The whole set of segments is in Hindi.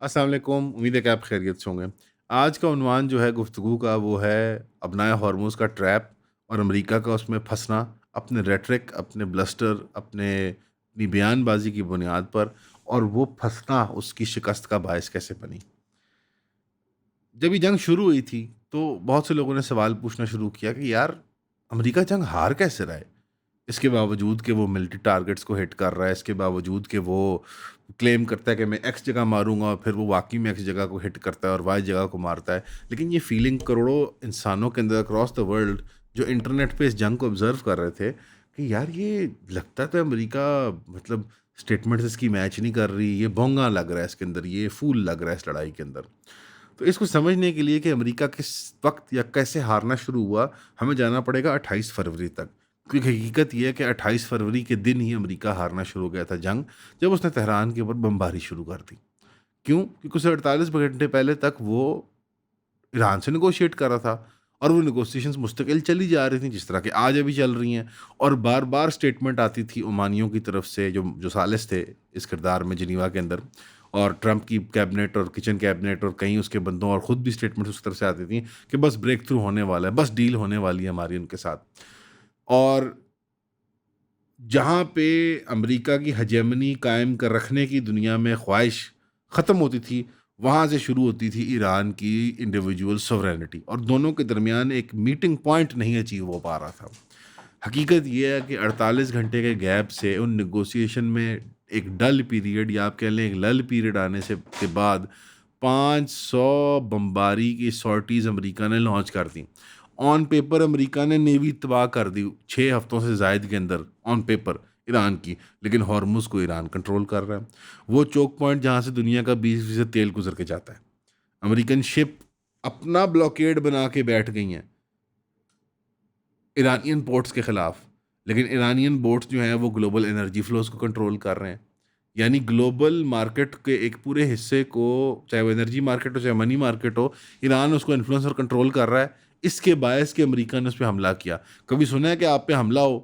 अस्सलाम वालेकुम। उम्मीद है कि आप खैरियत से होंगे। आज का उन्वान जो है गुफ्तगू का वो है अपनाए हॉर्मोज़ का ट्रैप और अमेरिका का उसमें फँसना, अपने रेटरिक, अपने ब्लस्टर, अपनी बयानबाज़ी की बुनियाद पर और वो फँसना उसकी शिकस्त का बायस कैसे बनी। जब ये जंग शुरू हुई थी, तो बहुत से लोगों ने सवाल पूछना शुरू किया कि यार अमेरिका जंग हार कैसे रहा है? इसके बावजूद कि वो मिलिट्री टारगेट्स को हिट कर रहा है, इसके बावजूद कि वो क्लेम करता है कि मैं एक्स जगह मारूँगा और फिर वो वाक़ई में एक्स जगह को हिट करता है और वाई जगह को मारता है। लेकिन ये फीलिंग करोड़ों इंसानों के अंदर अक्रॉस द वर्ल्ड जो इंटरनेट पे इस जंग को ऑब्ज़र्व कर रहे थे कि यार ये लगता तो है अमेरिका मतलब स्टेटमेंट्स इसकी मैच नहीं कर रही, ये भोंगा लग रहा है इसके अंदर, ये फूल लग रहा है इस लड़ाई के अंदर। तो इसको समझने के लिए कि अमेरिका किस वक़्त या कैसे हारना शुरू हुआ, हमें जाना पड़ेगा 28 फरवरी तक। क्योंकि हकीकत ये है कि 28 फरवरी के दिन ही अमेरिका हारना शुरू हो गया था जंग, जब उसने तेहरान के ऊपर बमबारी शुरू कर दी। क्यों? क्योंकि उससे 48 घंटे पहले तक वो ईरान से नेगोशिएट कर रहा था और वो नेगोशिएशंस मुस्तकिल चली जा रही थी, जिस तरह की आज अभी चल रही हैं और बार-बार स्टेटमेंट आती थी ओमानियों की तरफ से जो जो सालिस थे इस किरदार में जिनीवा के अंदर और ट्रंप की कैबिनेट और किचन कैबिनेट और कई उसके बंदों और खुद भी स्टेटमेंट्स उस तरफ से आती थी कि बस ब्रेक थ्रू होने वाला है, बस डील होने वाली है हमारी उनके साथ। और जहाँ पे अमेरिका की हेजेमनी कायम कर रखने की दुनिया में ख्वाहिश ख़त्म होती थी, वहाँ से शुरू होती थी ईरान की इंडिविजुअल सॉवरेनिटी और दोनों के दरमियान एक मीटिंग पॉइंट नहीं अचीव हो पा रहा था। हकीकत ये है कि 48 घंटे के गैप से उन नेगोशिएशन में एक डल पीरियड या आप कह लें एक लल पीरियड आने से के बाद 500 बमबारी की सॉर्टीज़ अमेरिका ने लॉन्च कर दी। ऑन पेपर अमेरिका ने नेवी तबाह कर दी 6 हफ्तों से ज़ायद के अंदर ऑन पेपर ईरान की, लेकिन हॉर्मुज़ को ईरान कंट्रोल कर रहा है। वो चोक पॉइंट जहाँ से दुनिया का 20% तेल गुज़र के जाता है। अमेरिकन शिप अपना ब्लॉकेड बना के बैठ गई हैं ईरानियन पोर्ट्स के ख़िलाफ़, लेकिन ईरानियन बोट्स जो हैं वो ग्लोबल एनर्जी फ़्लोज़ को कंट्रोल कर रहे हैं। यानी ग्लोबल मार्केट के एक पूरे हिस्से को, चाहे वो एनर्जी मार्केट हो, चाहे मनी मार्केट हो, ईरान उसको इन्फ्लुएंस और कंट्रोल कर रहा है। इसके बायस कि अमेरिका ने उस पे हमला किया। कभी सुना है कि आप पे हमला हो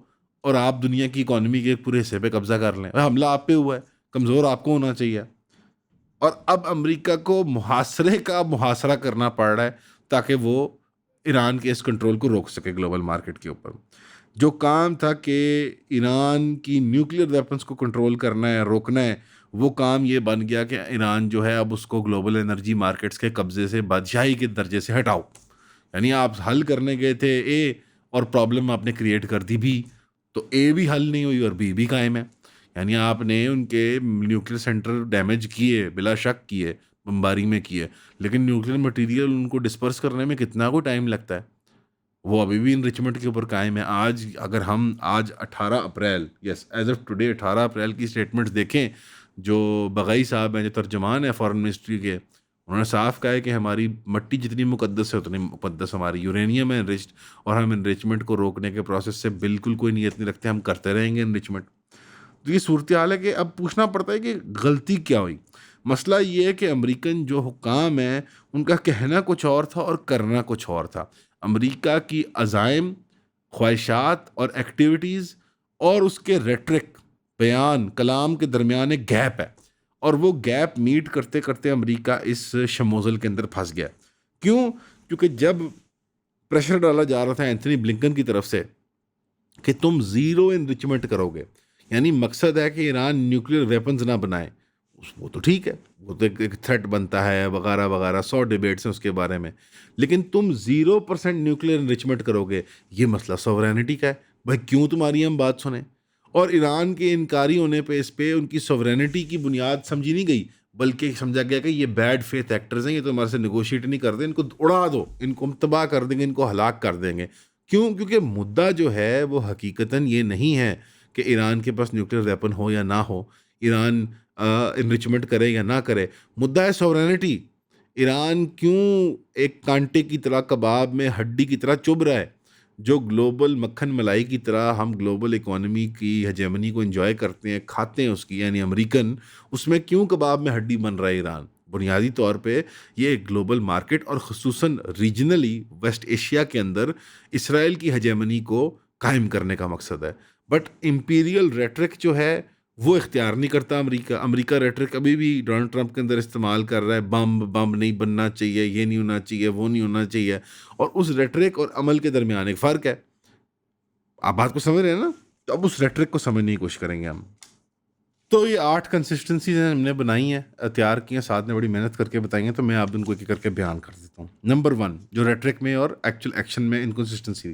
और आप दुनिया की इकोनॉमी के एक पूरे हिस्से पे कब्ज़ा कर लें? हमला आप पे हुआ है, कमज़ोर आपको होना चाहिए। और अब अमेरिका को मुहासरे का मुहासरा करना पड़ रहा है ताकि वो ईरान के इस कंट्रोल को रोक सके ग्लोबल मार्केट के ऊपर। जो काम था कि ईरान की न्यूक्लियर वेपन्स को कंट्रोल करना है, रोकना है, वो काम ये बन गया कि ईरान जो है अब उसको ग्लोबल एनर्जी मार्केट्स के कब्ज़े से बादशाही के दर्जे से हटाओ। यानी आप हल करने गए थे ए और प्रॉब्लम आपने क्रिएट कर दी बी, तो ए भी हल नहीं हुई और बी भी कायम है। यानी आपने उनके न्यूक्लियर सेंटर डैमेज किए, बिला शक किए, बमबारी में किए, लेकिन न्यूक्लियर मटीरियल उनको डिस्पर्स करने में कितना को टाइम लगता है? वो अभी भी एनरिचमेंट के ऊपर कायम है। आज अगर हम आज 18 अप्रैल यस एज़ ऑफ टुडे 18 अप्रैल की स्टेटमेंट्स देखें, जो बग़ई साहब हैं, जो तर्जुमान हैं फ़ॉरेन मिनिस्ट्री के, उन्होंने साफ कहा है कि हमारी मट्टी जितनी मुक़द्दस है, उतनी मुक़द्दस हमारी यूरेनियम है एनरिच्ड और हम एनरिचमेंट को रोकने के प्रोसेस से बिल्कुल कोई नीयत नहीं रखते, हम करते रहेंगे एनरिचमेंट। तो ये सूरत-ए-हाल है कि अब पूछना पड़ता है कि गलती क्या हुई? मसला ये है कि अमेरिकन जो हुकाम हैं, उनका कहना कुछ और था और करना कुछ और था। अमेरिका की अज़ाइम, ख्वाहिशात और एक्टिविटीज़ और उसके रेटरिक, बयान, कलाम के दरमियान एक गैप है और वो गैप मीट करते-करते अमेरिका इस शमोज़ल के अंदर फँस गया। क्यों? क्योंकि जब प्रेशर डाला जा रहा था एंथनी ब्लिंकन की तरफ से कि तुम ज़ीरो एनरिचमेंट करोगे, यानी मकसद है कि ईरान न्यूक्लियर वेपन्स ना बनाए। वो तो ठीक है, वो तो एक थ्रेट बनता है वगैरह-वगैरह 100 डिबेट्स हैं उसके बारे में। लेकिन तुम 0% न्यूक्लियर एनरिचमेंट करोगे, ये मसला सॉवरेनिटी का है। भाई क्यों तुम्हारी हम बात सुनें? और ईरान के इनकारी होने पे इस पे उनकी सॉवरेनिटी की बुनियाद समझी नहीं गई, बल्कि समझा गया कि ये बैड फेथ एक्टर्स हैं, ये तो हमारे से नेगोशिएट नहीं करते, इनको उड़ा दो, इनको हम तबाह कर देंगे, इनको हलाक कर देंगे। क्यों? क्योंकि मुद्दा जो है वो हकीकतन ये नहीं है कि ईरान के पास न्यूक्लियर वेपन हो या ना हो, ईरान एनरिचमेंट करे या ना करे, मुद्दा है सॉवरेनिटी। ईरान क्यों एक कांटे की तरह कबाब में हड्डी की तरह चुभ रहा है? जो ग्लोबल मक्खन मलाई की तरह हम ग्लोबल इकोनॉमी की हेजेमनी को एंजॉय करते हैं, खाते हैं उसकी यानी अमेरिकन, उसमें क्यों कबाब में हड्डी बन रहा है ईरान? बुनियादी तौर पे ये ग्लोबल मार्केट और ख़ुसूसन रीजनली वेस्ट एशिया के अंदर इसराइल की हेजेमनी को कायम करने का मकसद है। बट इम्पीरियल रेटरिक जो है वो इख्तियार नहीं करता अमेरिका। अमेरिका रेटरिक अभी भी डोनाल्ड ट्रंप के अंदर इस्तेमाल कर रहा है, बम बम नहीं बनना चाहिए, ये नहीं होना चाहिए, वो नहीं होना चाहिए। और उस रेटरिक और अमल के दरमियान एक फ़र्क है। आप बात को समझ रहे हैं ना? तो अब उस रेटरिक को समझने की कोशिश करेंगे हम। तो ये 8 कंसिस्टेंसीज हमने बनाई हैं, तैयार की हैं, साथ में बड़ी मेहनत करके बताई हैं, तो मैं आप उनको एक-एक करके बयान कर देता हूँ। नंबर 1 जो रेटरिक में और एक्चुअल एक्शन में इनकंसिस्टेंसी।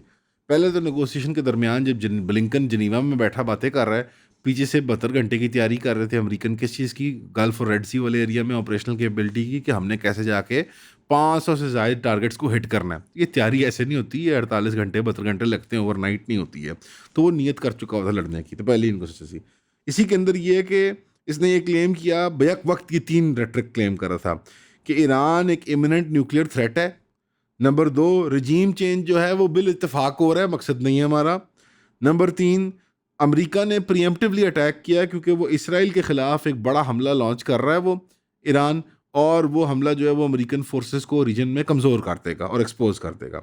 पहले तो नेगोशिएशन के दरमियान जब ब्लिंकन जिनीवा में बैठा बातें कर रहा है, पीछे से 72 घंटे की तैयारी कर रहे थे अमेरिकन किस चीज़ की, गल्फ और रेड सी वाले एरिया में ऑपरेशनल कैपेबिलिटी की, कि हमने कैसे जाके 500 से ज़ायद टारगेट्स को हिट करना है। ये तैयारी ऐसे नहीं होती है, 48 घंटे 72 घंटे लगते हैं, ओवरनाइट नहीं होती है। तो वो नियत कर चुका हुआ था लड़ने की, तो पहली इनकंसिस्टेंसी। इसी के अंदर ये है कि इसने ये क्लेम किया, बैक वक्त की 3 रेटरिक क्लेम कर रहा था कि ईरान एक इमिनेंट न्यूक्लियर थ्रेट है। नंबर 2 रजीम चेंज जो है वो बिल इत्तेफाक हो रहा है, मकसद नहीं है हमारा। नंबर 3 अमेरिका ने प्रीएम्प्टिवली अटैक किया क्योंकि वो इसराइल के ख़िलाफ़ एक बड़ा हमला लॉन्च कर रहा है वो ईरान, और वो हमला जो है वो अमेरिकन फोर्सेस को रीजन में कमज़ोर कर देगा और एक्सपोज कर देगा।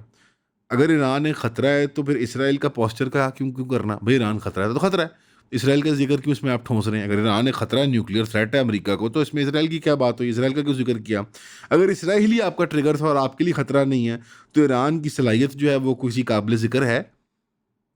अगर ईरान एक ख़तरा है तो फिर इसराइल का पोस्चर का क्यों क्यों करना? भाई ईरान ख़तरा है तो ख़तरा है। इसराइल का ज़िक्र क्यों इसमें आप ठोंस रहे हैं? अगर ईरान एक ख़तरा है, न्यूक्लियर थ्रेट है अमेरिका को, तो इसमें इसराइल की क्या बात हुई? इसराइल का क्यों ज़िक्र किया? अगर इसराइल ही आपका ट्रिगर था और आपके लिए ख़तरा नहीं है, तो ईरान की सलाहियत जो है वो किसी काबिल ज़िक्र है?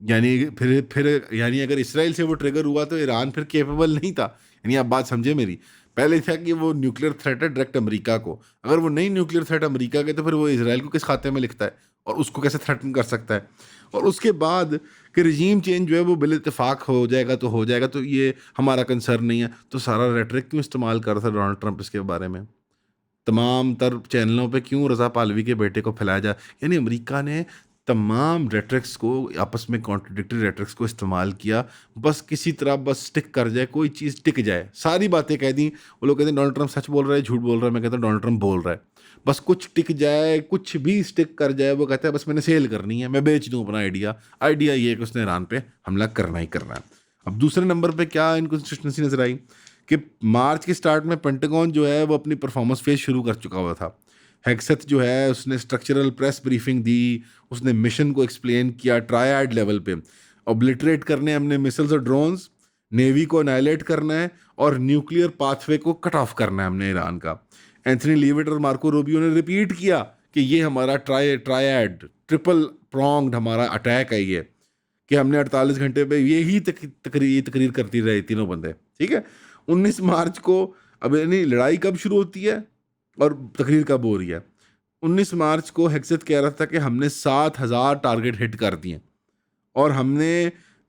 यानी फिर यानी अगर इसराइल से वो ट्रिगर हुआ तो ईरान फिर कैपेबल नहीं था। यानी आप बात समझे मेरी। पहले था कि वो न्यूक्लियर थ्रेट है डायरेक्ट अमेरिका को। अगर वो नहीं न्यूक्लियर थ्रेट अमेरिका के, तो फिर वो इसराइल को किस खाते में लिखता है और उसको कैसे थ्रेटन कर सकता है? और उसके बाद कि रजीम चेंज जो है वो बिल इत्तेफाक हो जाएगा तो हो जाएगा, तो ये हमारा कंसर्न नहीं है। तो सारा रेटरिक क्यों इस्तेमाल कर रहा था डोनाल्ड ट्रंप इसके बारे में? तमाम तर चैनलों पे क्यों रज़ा पालवी के बेटे को फैलाया जाए? यानी अमेरिका ने तमाम रेटरिक्स को, आपस में कॉन्ट्रडिक्टरी रेटरिक्स को इस्तेमाल किया, बस किसी तरह बस स्टिक कर जाए, कोई चीज़ टिक जाए। सारी बातें कह दी। वो लोग कहते हैं डोनाल्ड ट्रंप सच बोल रहा है, झूठ बोल रहा है। मैं कहता हूँ डोनाल्ड ट्रंप बोल रहा है। बस कुछ टिक जाए, कुछ भी स्टिक कर जाए। वो कहता है बस मैंने सेल करनी है, मैं बेच दूँ अपना आइडिया। आइडिया ये है कि उसने ईरान पे हमला करना ही करना है। अब दूसरे नंबर पे क्या इनकंसिस्टेंसी नज़र आई कि मार्च के स्टार्ट में पेंटागन जो है वो अपनी परफॉर्मेंस फेज शुरू कर चुका हुआ था। हेग्सेथ जो है उसने स्ट्रक्चरल प्रेस ब्रीफिंग दी, उसने मिशन को एक्सप्लेन किया ट्रायड लेवल पे। ऑब्लिटरेट करने हमने मिसाइल्स और ड्रोन्स, नेवी को अनाइलेट करना है, और न्यूक्लियर पाथवे को कट ऑफ करना है हमने ईरान का। एंथनी लीविट और मार्को रूबियो ने रिपीट किया कि ये हमारा ट्रायड ट्रिपल प्रोंग्ड हमारा अटैक है ये, कि हमने 48 घंटे पे यही तकरीर करती रही तीनों बंदे। ठीक है। 19 मार्च को, अब नहीं लड़ाई कब शुरू होती है और तकरीर कब हो रही है? 19 मार्च को हेक्सेथ कह रहा था कि हमने 7,000 टारगेट हिट कर दिए और हमने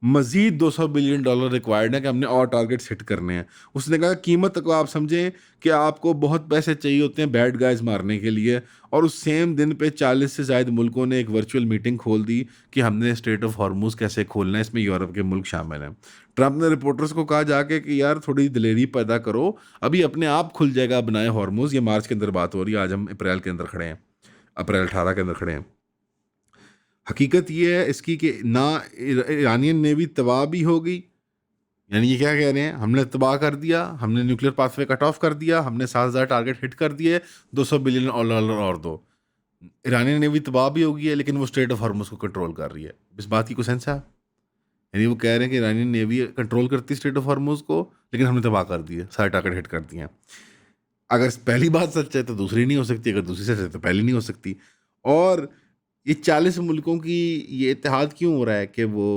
मज़ीद $200 बिलियन रिक्वायर्ड है कि हमने और टारगेट्स हिट करने हैं। उसने कहा कीमत को आप समझें कि आपको बहुत पैसे चाहिए होते हैं बैड गाइज मारने के लिए। और उस सेम दिन पे 40 से ज़ायद मुल्कों ने एक वर्चुअल मीटिंग खोल दी कि हमने स्ट्रेट ऑफ हॉर्मूज़ कैसे खोलना है, इसमें यूरोप के मुल्क शामिल हैं। ट्रंप ने रिपोर्टर्स को कहा जाके कि यार थोड़ी दिलेरी पैदा करो, अभी अपने आप खुल जाएगा बनाए हॉर्मूज़। ये मार्च के अंदर बात हो रही है, आज हम अप्रैल के अंदर खड़े हैं, अप्रैल 18 के अंदर खड़े हैं। हकीकत ये है इसकी कि ना ईरानियन नेवी तबाह भी हो गई। यानी ये क्या कह रहे हैं, हमने तबाह कर दिया, हमने न्यूक्लियर पाथवे कट ऑफ कर दिया, हमने 7,000 टारगेट हिट कर दिए, $200 बिलियन और दो। ईरानियन नेवी तबाह भी हो गई है, लेकिन वो स्ट्रेट ऑफ हॉर्मुज़ को कंट्रोल कर रही है। इस बात की कोई सेंस है? यानी वो कह रहे हैं कि ईरानियन नेवी कंट्रोल करती है स्ट्रेट ऑफ हॉर्मुज़ को, लेकिन हमने तबाह कर दिए, सारे टारगेट हिट कर दिए हैं। अगर पहली बात सच है तो दूसरी नहीं हो सकती, अगर दूसरी सच है तो पहली नहीं हो सकती। और ये 40 मुल्कों की ये इत्तेहाद क्यों हो रहा है कि वो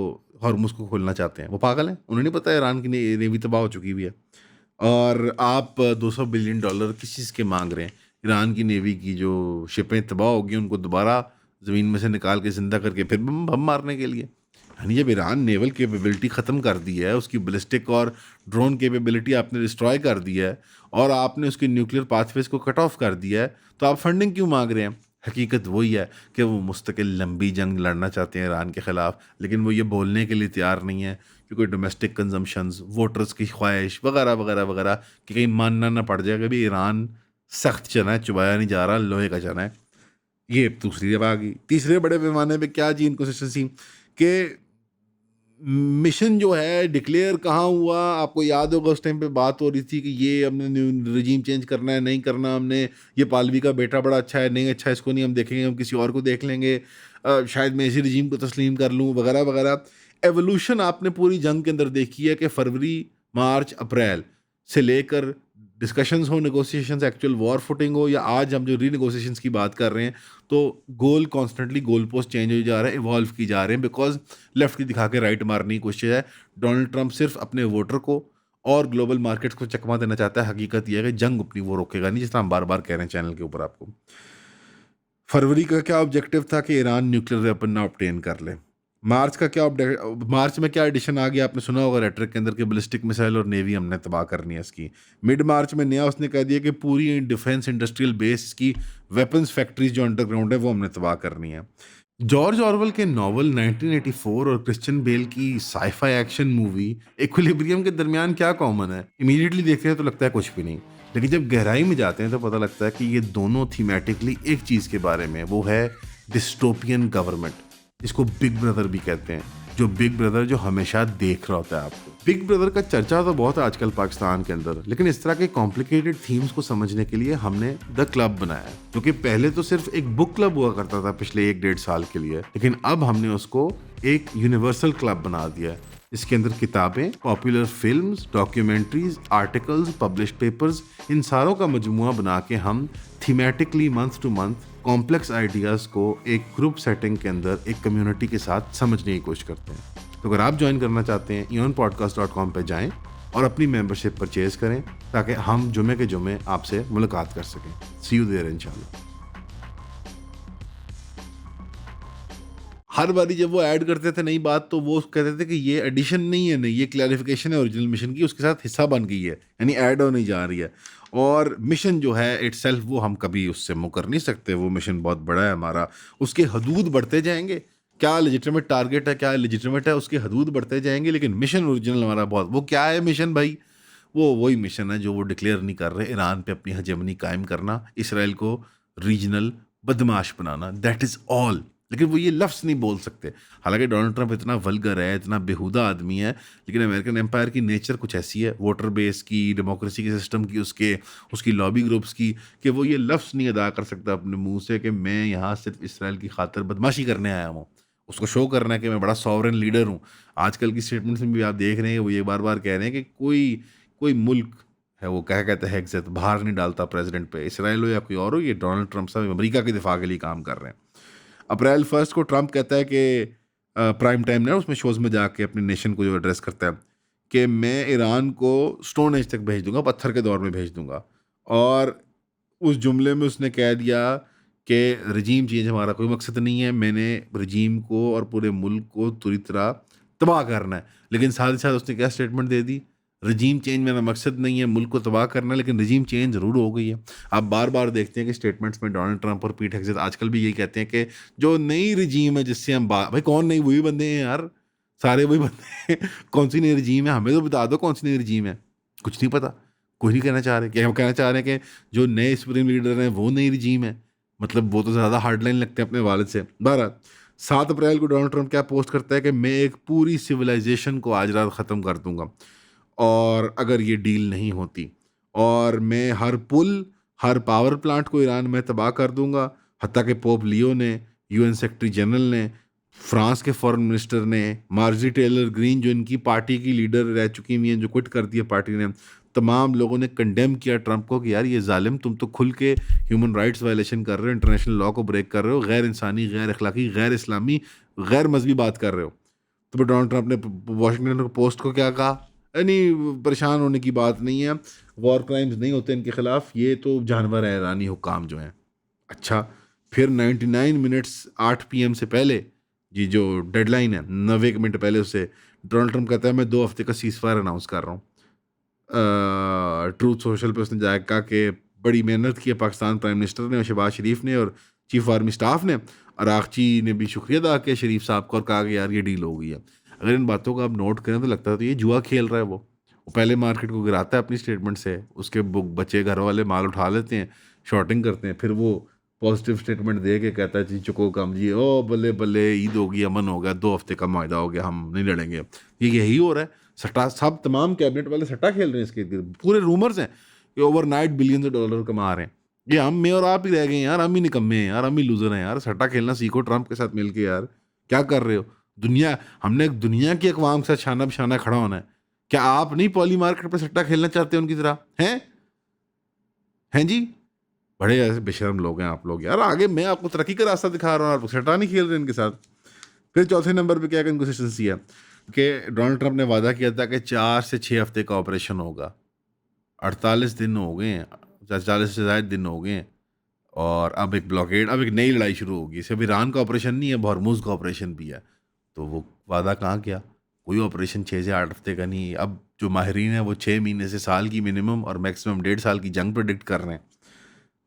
हॉर्मुज़ को खोलना चाहते हैं? वो पागल हैं? उन्हें नहीं पता ईरान की नेवी तबाह हो चुकी हुई है। और आप $200 बिलियन किस चीज़ के मांग रहे हैं? ईरान की नेवी की जो शिपें तबाह होगी उनको दोबारा ज़मीन में से निकाल के ज़िंदा करके फिर बम बम मारने के लिए। यानी जब ईरान नेवल कैपेबिलिटी ख़त्म कर दी है, उसकी बैलिस्टिक और ड्रोन कैपेबिलिटी आपने डिस्ट्रॉय कर दी है, और आपने उसके न्यूक्लियर पाथवेज को कट ऑफ कर दिया है, तो आप फंडिंग क्यों मांग रहे हैं? हकीकत वही है कि वो मुस्तकिल लंबी जंग लड़ना चाहते हैं ईरान के ख़िलाफ़, लेकिन वो ये बोलने के लिए तैयार नहीं है क्योंकि डोमेस्टिक कंजम्पशंस, वोटर्स की ख्वाहिश वगैरह वगैरह वगैरह, कि कहीं मानना ना पड़ जाएगा भी ईरान सख्त चना है, चुबाया नहीं जा रहा, लोहे का चना है। ये दूसरी जब आ गई। तीसरे बड़े पैमाने पे क्या जी इनकंसिस्टेंसी कि मिशन जो है डिक्लेयर कहाँ हुआ? आपको याद होगा उस टाइम पे बात हो रही थी कि ये हमने रजीम चेंज करना है, नहीं करना हमने, ये पालवी का बेटा बड़ा अच्छा है, नहीं अच्छा इसको नहीं हम देखेंगे, हम किसी और को देख लेंगे, शायद मैं इसी रजीम को तस्लीम कर लूँ वगैरह वगैरह। एवोल्यूशन आपने पूरी जंग के अंदर देखी है कि फरवरी मार्च अप्रैल से लेकर डिस्कशंस हो, नेगोशिएशंस, एक्चुअल वॉर फुटिंग हो, या आज हम जो रीनेगोशिएशंस की बात कर रहे हैं, तो गोल कॉन्स्टेंटली गोल पोस्ट चेंज हो जा रहा है, इवॉल्व की जा रहे हैं, बिकॉज लेफ्ट की दिखा के राइट मारने की कोशिश है। डोनाल्ड ट्रंप सिर्फ अपने वोटर को और ग्लोबल मार्केट्स को चकमा देना चाहता है। हकीकत यह है कि जंग अपनी वो रोकेगा नहीं, जिस तरह हम बार बार कह रहे हैं चैनल के ऊपर आपको। फरवरी का क्या ऑब्जेक्टिव था कि ईरान न्यूक्लियर वेपन ना ऑब्टेन कर ले। मार्च का क्या मार्च में क्या एडिशन आ गया, आपने सुना होगा रेटरिक के अंदर, के बैलिस्टिक मिसाइल और नेवी हमने तबाह करनी है इसकी। मिड मार्च में नया उसने कह दिया कि पूरी डिफेंस इंडस्ट्रियल बेस की वेपन्स फैक्ट्रीज जो अंडरग्राउंड है वो हमने तबाह करनी है। जॉर्ज ऑरवेल के नॉवल 1984 और क्रिश्चियन बेल की साईफाई एक्शन मूवी इक्विलिब्रियम के दरमियान क्या कॉमन है? इमीडिएटली देखते हैं तो लगता है कुछ भी नहीं, लेकिन जब गहराई में जाते हैं तो पता लगता है कि ये दोनों थीमेटिकली एक चीज़ के बारे में, वो है डिस्टोपियन गवर्नमेंट। इसको बिग ब्रदर भी कहते हैं, जो बिग ब्रदर जो हमेशा देख रहा होता है आपको। बिग ब्रदर का चर्चा तो बहुत है आजकल पाकिस्तान के अंदर, लेकिन इस तरह के कॉम्प्लिकेटेड थीम्स को समझने के लिए हमने द क्लब बनाया है, क्योंकि पहले तो सिर्फ एक बुक क्लब हुआ करता था पिछले 1-1.5 साल के लिए, लेकिन अब हमने उसको एक यूनिवर्सल क्लब बना दिया है। इसके अंदर किताबें, popular films, documentaries, articles, published papers, इन सारों का मजमुआ बना के हम thematically month to month complex ideas को एक ग्रुप सेटिंग के अंदर एक कम्युनिटी के साथ समझने की कोशिश करते हैं। तो अगर आप ज्वाइन करना चाहते हैं, eonpodcast.com पे जाएं और अपनी मेंबरशिप परचेज करें, ताकि हम जुमे के जुमे आपसे मुलाकात कर सकें। सी यू देयर इंशाल्लाह। हर बारी जब वो ऐड करते थे नई बात, तो वो कहते थे कि ये एडिशन नहीं है, नहीं, ये क्लैरिफिकेशन है ओरिजिनल मिशन की, उसके साथ हिस्सा बन गई है, यानी ऐड होने जा रही है। और मिशन जो है इटसेल्फ, वो हम कभी उससे मुकर नहीं सकते, वो मिशन बहुत बड़ा है हमारा, उसके हदूद बढ़ते जाएंगे। क्या लेजिटिमेट टारगेट है, क्या लेजिटिमेट है, उसके हदूद बढ़ते जाएंगे, लेकिन मिशन ओरिजिनल हमारा बहुत, वो क्या है मिशन भाई? वो वही मिशन है जो वो डिक्लेयर नहीं कर रहे, ईरान पे अपनी हेजेमनी कायम करना, इसराइल को रीजनल बदमाश बनाना, दैट इज़ ऑल। लेकिन वो ये लफ्ज़ नहीं बोल सकते। हालांकि डोनाल्ड ट्रंप इतना वल्गर है, इतना बेहुदा आदमी है, लेकिन अमेरिकन एम्पायर की नेचर कुछ ऐसी है, वोटर बेस की, डेमोक्रेसी के सिस्टम की, उसकी लॉबी ग्रुप्स की, कि वो ये लफ्ज़ नहीं अदा कर सकता अपने मुंह से कि मैं यहाँ सिर्फ इसराइल की खातिर बदमाशी करने आया हूँ। उसको शो करना है कि मैं बड़ा सॉवरेन लीडर हूँ। आजकल की स्टेटमेंट्स में भी आप देख रहे हैं, वो ये बार बार कह रहे हैं कि कोई कोई मुल्क है, वो क्या कहते हैं, एग्जैक्ट बाहर नहीं डालता प्रेसिडेंट पे, इसराइल हो या कोई और हो, ये डोनाल्ड ट्रंप साहब अमेरिका के दिफा के लिए काम कर रहे हैं। अप्रैल 1 को ट्रंप कहता है कि प्राइम टाइम ने उसमें शोज़ में जाके अपने नेशन को जो एड्रेस करता है कि मैं ईरान को स्टोन एज तक भेज दूंगा, पत्थर के दौर में भेज दूंगा। और उस जुमले में उसने कह दिया कि रजीम चेंज हमारा कोई मकसद नहीं है, मैंने रजीम को और पूरे मुल्क को पूरी तरह तबाह करना है। लेकिन साथ ही साथ उसने क्या स्टेटमेंट दे दी, रजीम चेंज मेरा मकसद नहीं है मुल्क को तबाह करना, लेकिन रजीम चेंज ज़रूर हो गई है। आप बार बार देखते हैं कि स्टेटमेंट्स में डोनाल्ड ट्रंप और पीट हेगसेथ आजकल भी यही कहते हैं कि जो नई रजीम है जिससे हम भाई कौन नहीं, वही बंदे हैं यार, सारे वही बंदे हैं। कौन सी नई रजीम है, हमें तो बता दो कौन सी नई रजीम है। कुछ नहीं पता, कोई नहीं कहना चाह रहे। क्या हम कहना चाह रहे हैं कि जो नए सुप्रीम लीडर हैं वो नई रजीम है? मतलब वो तो ज़्यादा हार्ड लाइन लगते हैं अपने वालिद से। 7 अप्रैल को डोनाल्ड ट्रंप क्या पोस्ट करता है कि मैं एक पूरी सिविलाइजेशन को आज रात ख़त्म कर दूंगा, और अगर ये डील नहीं होती, और मैं हर पुल, हर पावर प्लांट को ईरान में तबाह कर दूंगा। हत्ता कि पोप लियो ने, यूएन सेक्रेटरी जनरल ने, फ्रांस के फॉरेन मिनिस्टर ने, मार्जी टेलर ग्रीन जो इनकी पार्टी की लीडर रह चुकी हुई हैं, जो क्विट कर दिया पार्टी ने, तमाम लोगों ने कंडेम किया ट्रंप को कि यार ये जालिम, तुम तो खुल के ह्यूमन राइट्स वायलेशन कर रहे हो, इंटरनेशनल लॉ को ब्रेक कर रहे हो, गैर इंसानी, गैर अखलाकी, गैर इस्लामी, गैर मजहबी बात कर रहे हो। तो फिर डोनाल्ड ट्रंप ने वॉशिंगटन पोस्ट को क्या कहा, नहीं परेशान होने की बात नहीं है, वॉर क्राइम्स नहीं होते इनके ख़िलाफ़, ये तो जानवर है ईरानी हुक्काम जो हैं। अच्छा, फिर 99 मिनट्स 8 PM से पहले, जी जो डेडलाइन है 90 मिनट पहले, उससे डोनाल्ड ट्रंप कहता है मैं 2 हफ्ते का सीज़ फायर अनाउंस कर रहा हूँ। ट्रूथ सोशल पे उसने जाकर कहा कि बड़ी मेहनत की है पाकिस्तान प्राइम मिनिस्टर ने और शहबाज शरीफ ने और चीफ आर्मी स्टाफ ने, अरागची ने भी शुक्रिया अदा किया शरीफ साहब का और कहा कि यार ये डील हो गई है। अगर इन बातों को आप नोट करें तो लगता है तो ये जुआ खेल रहा है। वो पहले मार्केट को गिराता है अपनी स्टेटमेंट से, उसके बच्चे घर वाले माल उठा लेते हैं, शॉर्टिंग करते हैं, फिर वो पॉजिटिव स्टेटमेंट दे के कहता है जी चुको कम जी, ओ बल्ले बल्ले, ईद हो गई, अमन हो गया, 2 हफ्ते का मायदा हो गया, हम नहीं लड़ेंगे। ये यही हो रहा है। सट्टा, सब तमाम कैबिनेट वाले सट्टा खेल रहे हैं इसके इर्द। पूरे रूमर्स हैं कि ओवरनाइट बिलियंस ऑफ डॉलर कमा रहे हैं। ये हम में और आप ही रह गए हैं यार, हम ही निकम्मे हैं यार, हम ही लूजर हैं यार। सट्टा खेलना सीखो ट्रंप के साथ मिलके यार, क्या कर रहे हो? दुनिया, हमने दुनिया की अकवाम के साथ शाना बिशाना खड़ा होना है क्या आप नहीं पॉली मार्केट पर सट्टा खेलना चाहते उनकी तरह? हैं जी? बड़े ऐसे बेशर्म लोग हैं आप लोग यार। आगे मैं आपको तरक्की का रास्ता दिखा रहा हूँ, आप सट्टा नहीं खेल रहे इनके साथ। फिर चौथे नंबर पे क्या इनकन्सिस्टेंसी है कि डोनाल्ड ट्रंप ने वादा किया था कि 4 से 6 हफ्ते का ऑपरेशन होगा। 48 दिन हो गए हैं, 40 से ज़्यादा दिन हो गए हैं, और अब एक ब्लॉकेड, अब एक नई लड़ाई शुरू होगी। सिर्फ ईरान का ऑपरेशन नहीं है, हॉर्मुज़ का ऑपरेशन भी है। तो वो वादा कहाँ गया? कोई ऑपरेशन 6 से 8 हफ्ते का नहीं है। अब जो माहिरीन है वो 6 महीने से साल की मिनिमम और मैक्सिमम 1.5 साल की जंग प्रेडिक्ट कर रहे हैं।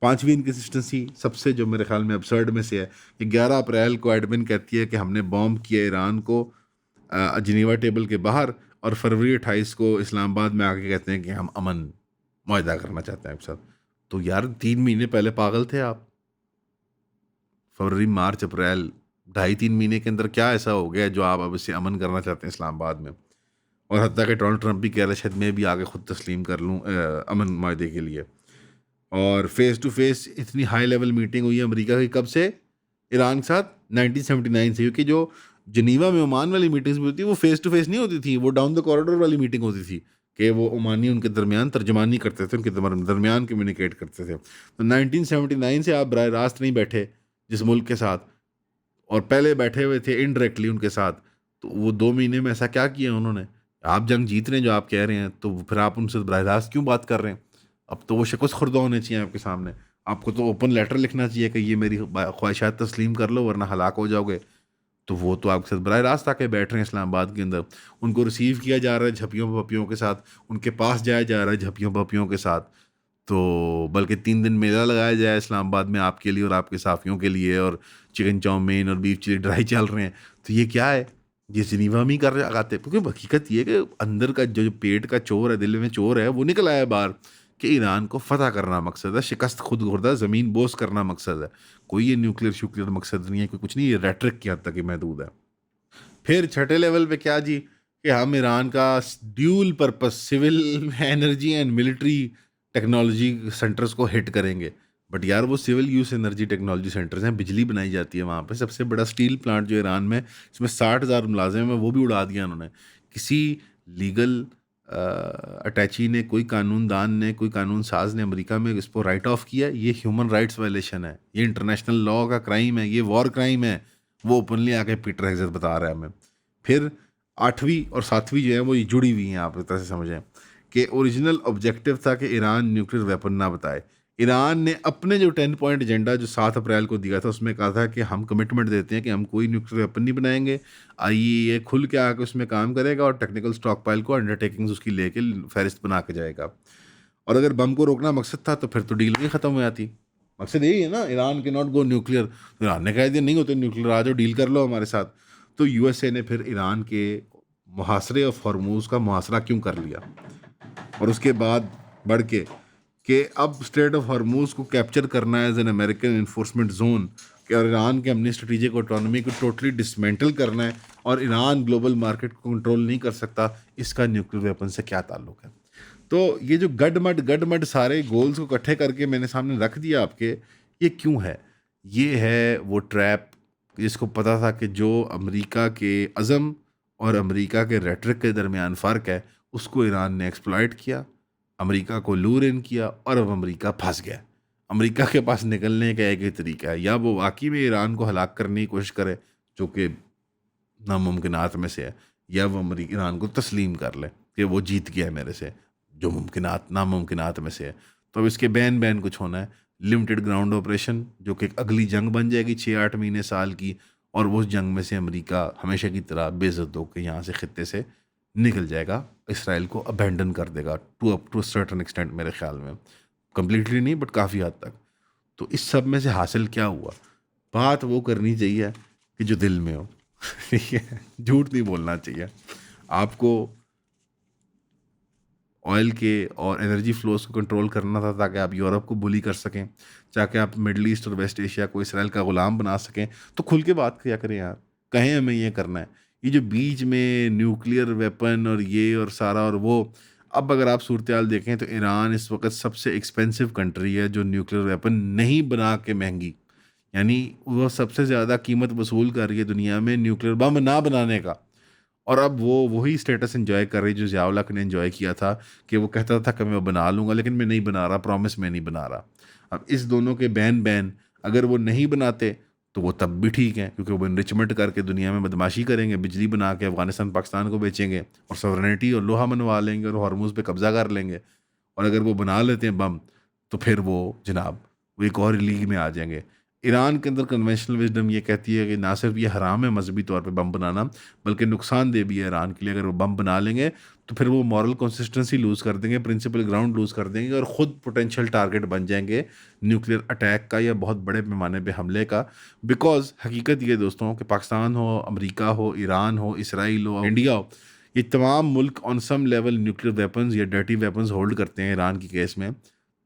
पांचवी इनकन्सिस्टेंसी सबसे जो मेरे ख्याल में absurd में से है कि 11 अप्रैल को एडमिन कहती है कि हमने बॉम्ब किया ईरान को जिनीवा टेबल के बाहर, और फरवरी 28 को इस्लामाबाद में आके कहते हैं कि हम अमन मुआहदा करना चाहते हैं आपके साथ। तो यार 3 महीने पहले पागल थे आप। फरवरी, मार्च, अप्रैल, 2.5-3 महीने के अंदर क्या ऐसा हो गया जो आप अब इससे अमन करना चाहते हैं इस्लामाबाद में? और हत्ता कि डोनाल्ड ट्रंप भी कह रहा है शायद मैं भी आगे खुद तस्लीम कर लूँ अमन माहदे के लिए। और फेस टू फेस इतनी हाई लेवल मीटिंग हुई है अमेरिका की कब से ईरान के साथ? 1979 से। क्योंकि जो जनीवा में ओमान वाली मीटिंग्स भी होती है वो फेस टू फेस नहीं होती थी, वो डाउन द कॉरिडोर वाली मीटिंग होती थी कि वो ओमानी उनके दरमियान तर्जमानी करते थे, उनके दरमियान कम्युनिकेट करते थे। तो 1979 से आप बराह रास्त नहीं बैठे जिस मुल्क के साथ, और पहले बैठे हुए थे इनडायरेक्टली उनके साथ। तो वो 2 महीने में ऐसा क्या किया उन्होंने? आप जंग जीत रहे हैं जो आप कह रहे हैं, तो फिर आप उनसे बराह रास्त क्यों बात कर रहे हैं? अब तो वो शिकस्त खुर्दा होने चाहिए आपके सामने। आपको तो ओपन लेटर लिखना चाहिए कि ये मेरी ख्वाहिशात तस्लीम कर लो वरना हलाक हो जाओगे। तो वो तो आपके साथ बराह रास्त आके बैठ रहे हैं इस्लामाबाद के अंदर। उनको रिसीव किया जा रहा है झपियों पपियों के साथ, उनके पास जाया जा रहा है झपियों पपियों के साथ। तो बल्कि 3 दिन मेला लगाया जाए इस्लामाबाद में आपके लिए और आपके साथियों के लिए, और चिकन चाउमीन और बीफ चिली ड्राई चल रहे हैं। तो ये क्या है? ये जिनीवा में ही कर आते, क्योंकि हकीकत ये है कि अंदर का जो पेट का चोर है, दिल में चोर है, वो निकल आया बाहर कि ईरान को फतह करना मकसद है, शिकस्त खुद खुर्दा ज़मीन बोस करना मकसद है। कोई ये न्यूक्लियर श्यूक्लियर मकसद नहीं है, कोई कुछ नहीं, ये रेटरिक की हद तक ही महदूद है। फिर छठे लेवल पे क्या जी, कि हम ईरान का dual purpose civil energy and military technology centres को हिट करेंगे। बट यार वो civil use energy technology centres हैं, बिजली बनाई जाती है वहाँ पे। सबसे बड़ा स्टील प्लांट जो ईरान में, इसमें 60,000 मुलाजिम है, वो भी उड़ा दिया उन्होंने। किसी लीगल अटैची ने, कोई कानूनदान ने, कोई कानून साज ने अमेरिका में इसको राइट ऑफ किया? ये ह्यूमन राइट्स वायलेशन है, ये इंटरनेशनल लॉ का क्राइम है, ये वॉर क्राइम है। वो ओपनली आके पीटर हेगसेथ बता रहा है हमें। फिर 8वीं और 7वीं जो है वो ये जुड़ी हुई हैं, आप इस तरह से समझें कि ओरिजिनल ऑब्जेक्टिव था कि ईरान न्यूक्लियर वेपन ना बताए। ईरान ने अपने जो 10 पॉइंट एजेंडा जो 7 अप्रैल को दिया था उसमें कहा था कि हम कमिटमेंट देते हैं कि हम कोई न्यूक्लियर वेपन नहीं बनाएंगे। आईएईए खुल के आके उसमें काम करेगा और टेक्निकल स्टॉक पाइल को अंडरटेकिंग्स उसकी लेके फहरिस्त बना के जाएगा। और अगर बम को रोकना मकसद था तो फिर तो डील नहीं ख़त्म हो जाती। मकसद यही है ना, ईरान के नॉट गो न्यूक्लियर। तो ईरान ने कह दिया नहीं होते न्यूक्लियर, आ जाओ डील कर लो हमारे साथ। तो यूएसए ने फिर ईरान के मुहासरे ऑफ हॉर्मूज़ का मुहासरा क्यों कर लिया, और उसके बाद बढ़ के कि अब स्ट्रेट ऑफ हॉर्मूज़ को कैप्चर करना है as an American enforcement zone, कि और ईरान के अपनी स्ट्रेटेजिक ऑटोनॉमी को टोटली डिसमेंटल करना है, और ईरान ग्लोबल मार्केट को कंट्रोल नहीं कर सकता। इसका न्यूक्लियर वेपन से क्या ताल्लुक है? तो ये जो गडमड सारे गोल्स को इकट्ठे करके मैंने सामने रख दिया आपके, ये क्यों है? ये है वो ट्रैप जिसको पता था कि जो अमेरिका के अज़म और अमेरिका के रेटरिक के दरमियान फ़र्क है, उसको ईरान ने एक्सप्लॉइट किया, अमेरिका को लूर इन किया, और अब अमेरिका फंस गया। अमेरिका के पास निकलने का एक ही तरीका है, या वो वाकई में ईरान को हलाक करने की कोशिश करे, जो कि नामुमकिनात में से है, या वो अमेरिका ईरान को तस्लीम कर ले कि वो जीत गया है मेरे से, जो मुमकिनात नामुमकिनात में से है। तो अब इसके बैन बैन कुछ होना है। लिमिटेड ग्राउंड ऑपरेशन जो कि एक अगली जंग बन जाएगी 6-8 महीने साल की, और वो उस जंग में से अमेरिका हमेशा की तरह बेइज्जत होकर यहाँ से खित्ते से निकल जाएगा, इसराइल को अबेंडन कर देगा टू सर्टन एक्सटेंट, मेरे ख्याल में कम्प्लीटली नहीं बट काफ़ी हद तक। तो इस सब में से हासिल क्या हुआ? बात वो करनी चाहिए कि जो दिल में हो। ठीक है, झूठ नहीं बोलना चाहिए आपको। ऑयल के और एनर्जी फ्लोस को कंट्रोल करना था ताकि आप यूरोप को बुली कर सकें, ताकि आप मिडल ईस्ट और वेस्ट एशिया को इसराइल का ग़ुलाम बना सकें। तो खुल के बात किया करें यार, कहें हमें ये करना है। ये जो बीच में न्यूक्लियर वेपन और ये और सारा और वो, अब अगर आप सूरत हाल देखें तो ईरान इस वक्त सबसे एक्सपेंसिव कंट्री है जो न्यूक्लियर वेपन नहीं बना के महंगी, यानी वो सबसे ज़्यादा कीमत वसूल कर रही है दुनिया में न्यूक्लियर बम ना बनाने का। और अब वो वही स्टेटस एंजॉय कर रही जो ज़ियाउल हक ने एंजॉय किया था, कि वो कहता था कि मैं बना लूँगा लेकिन मैं नहीं बना रहा, प्रॉमिस मैं नहीं बना रहा। अब इस दोनों के बैन बैन अगर वो नहीं बनाते तो वो तब भी ठीक हैं, क्योंकि वो इनरिचमेंट करके दुनिया में बदमाशी करेंगे, बिजली बना के अफ़गानिस्तान पाकिस्तान को बेचेंगे और सॉवरेनिटी और लोहा मनवा लेंगे और हॉर्मुज़ पे कब्ज़ा कर लेंगे। और अगर वो बना लेते हैं बम, तो फिर वो जनाब वो एक और लीग में आ जाएंगे। ईरान के अंदर कन्वेंशनल विजडम ये कहती है कि ना सिर्फ ये हराम है मजहबी तौर पे बम बनाना, बल्कि नुकसानदेह भी है ईरान के लिए। अगर वो बम बना लेंगे तो फिर वो मॉरल कंसिस्टेंसी लूज़ कर देंगे, प्रिंसिपल ग्राउंड लूज़ कर देंगे और ख़ुद पोटेंशियल टारगेट बन जाएंगे न्यूक्लियर अटैक का या बहुत बड़े पैमाने पे हमले का। बिकॉज़ हकीकत ये है दोस्तों कि पाकिस्तान हो, अमेरिका हो, ईरान हो, इसराइल हो, इंडिया हो, ये तमाम मुल्क on some level nuclear weapons या डर्टी वेपन्स होल्ड करते हैं ईरान की केस में।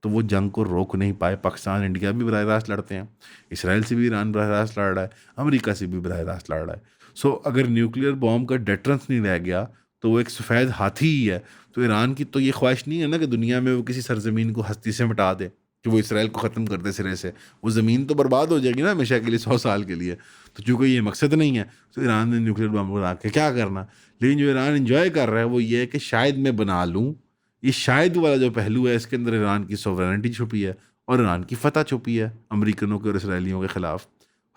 तो वो जंग को रोक नहीं पाए। पाकिस्तान, इंडिया भी बराह रास्त लड़ते हैं, इसराइल से भी ईरान बराह रास्त लड़ रहा है, अमेरिका से भी बराह रास्त लड़ रहा है। सो अगर न्यूक्लियर बॉम्ब का डेटरेंस नहीं रह गया तो वो एक सफ़ेद हाथी ही है। तो ईरान की तो ये ख्वाहिश नहीं है ना कि दुनिया में वो किसी सरजमीन को हस्ती से मिटा दे, कि वो इसराइल को ख़त्म कर दे सिरे से। वो ज़मीन तो बर्बाद हो जाएगी ना हमेशा के लिए, 100 साल के लिए। तो चूँकि ये मकसद नहीं है, तो ईरान ने न्यूक्लियर बम बना के क्या करना। लेकिन जो ईरान इंजॉय कर रहा है वो ये है कि शायद मैं बना लूँ। ये शायद वाला जो पहलू है, इसके अंदर ईरान की सॉवरेनिटी छुपी है और ईरान की फतह छुपी है अमेरिकनों के और इसराइलियों के ख़िलाफ़।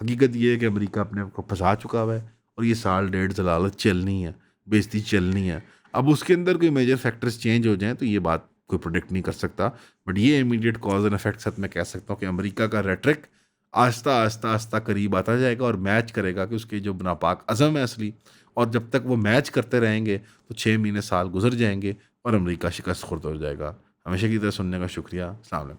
हकीकत ये है कि अमेरिका अपने आप को फंसा चुका हुआ है और ये साल डेढ़ जलालत चलनी है, बेइज्जती चलनी है। अब उसके अंदर कोई मेजर फैक्टर्स चेंज हो जाएँ तो ये बात कोई प्रेडिक्ट नहीं कर सकता। बट ये इमीडिएट कॉज एंड इफेक्ट साथ मैं कह सकता हूँ कि अमेरिका का रेटरिक आहिस्ता आहिस्ता आहिस्ता करीब आता जाएगा और मैच करेगा कि उसकी जो नापाक अज़म है असली। और जब तक वो मैच करते रहेंगे तो 6 महीने साल गुजर जाएंगे और अमेरिका शिकस्त खुर्द हो जाएगा। हमेशा की तरह सुनने का शुक्रिया। अस्सलाम वालेकुम।